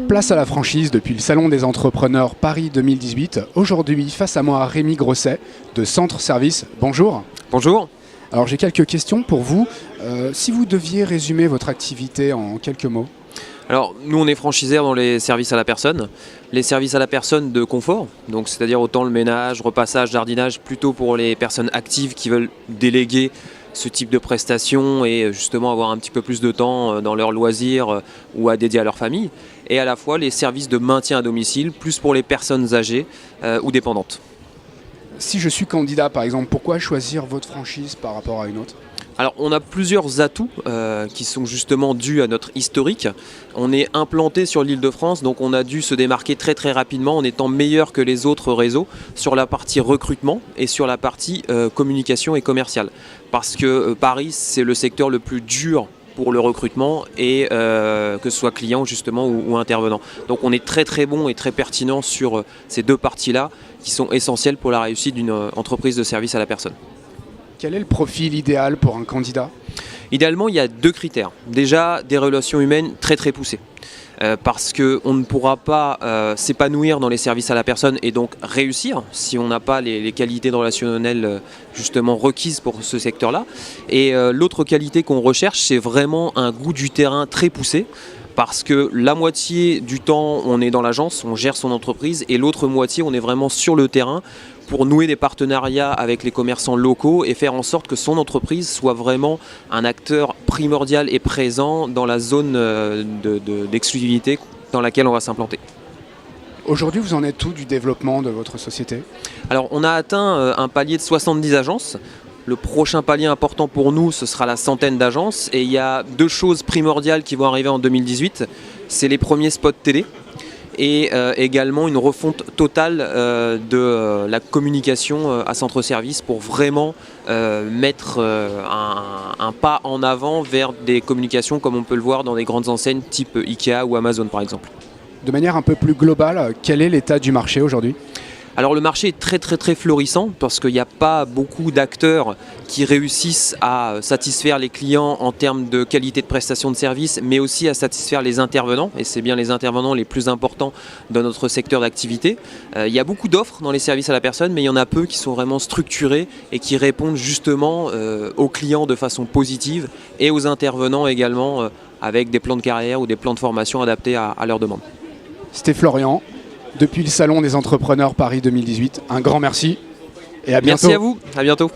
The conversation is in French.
Place à la franchise depuis le Salon des Entrepreneurs Paris 2018. Aujourd'hui, face à moi, Rémi Grosset de Centre Service. Bonjour. Bonjour. Alors j'ai quelques questions pour vous. Si vous deviez résumer votre activité en quelques mots. Alors nous on est franchisés dans les services à la personne. Les services à la personne de confort, donc c'est-à-dire autant le ménage, repassage, jardinage, plutôt pour les personnes actives qui veulent déléguer ce type de prestations et justement avoir un petit peu plus de temps dans leurs loisirs ou à dédier à leur famille. Et à la fois les services de maintien à domicile, plus pour les personnes âgées ou dépendantes. Si je suis candidat par exemple, pourquoi choisir votre franchise par rapport à une autre ? Alors on a plusieurs atouts qui sont justement dus à notre historique. On est implanté sur l'Île-de-France, donc on a dû se démarquer très très rapidement en étant meilleur que les autres réseaux sur la partie recrutement et sur la partie communication et commerciale. Parce que Paris c'est le secteur le plus dur pour le recrutement et que ce soit client justement ou intervenant. Donc on est très très bon et très pertinent sur ces deux parties-là qui sont essentielles pour la réussite d'une entreprise de service à la personne. Quel est le profil idéal pour un candidat ? Idéalement, il y a deux critères. Déjà, des relations humaines très très poussées. Parce qu'on ne pourra pas s'épanouir dans les services à la personne et donc réussir si on n'a pas les qualités de relationnel justement requises pour ce secteur-là. Et l'autre qualité qu'on recherche, c'est vraiment un goût du terrain très poussé. Parce que la moitié du temps, on est dans l'agence, on gère son entreprise, et l'autre moitié, on est vraiment sur le terrain pour nouer des partenariats avec les commerçants locaux et faire en sorte que son entreprise soit vraiment un acteur primordial et présent dans la zone d'exclusivité dans laquelle on va s'implanter. Aujourd'hui, vous en êtes où du développement de votre société ? Alors, on a atteint un palier de 70 agences. Le prochain palier important pour nous, ce sera la centaine d'agences. Et il y a deux choses primordiales qui vont arriver en 2018. C'est les premiers spots télé et également une refonte totale de la communication à Centre Service pour vraiment mettre un pas en avant vers des communications comme on peut le voir dans des grandes enseignes type Ikea ou Amazon par exemple. De manière un peu plus globale, quel est l'état du marché aujourd'hui ? Alors le marché est très très très florissant parce qu'il n'y a pas beaucoup d'acteurs qui réussissent à satisfaire les clients en termes de qualité de prestation de service, mais aussi à satisfaire les intervenants, et c'est bien les intervenants les plus importants dans notre secteur d'activité. Il y a beaucoup d'offres dans les services à la personne, mais il y en a peu qui sont vraiment structurés et qui répondent justement aux clients de façon positive et aux intervenants également avec des plans de carrière ou des plans de formation adaptés à leurs demandes. C'était Florian. Depuis le Salon des Entrepreneurs Paris 2018. Un grand merci et à bientôt. Merci à vous, à bientôt.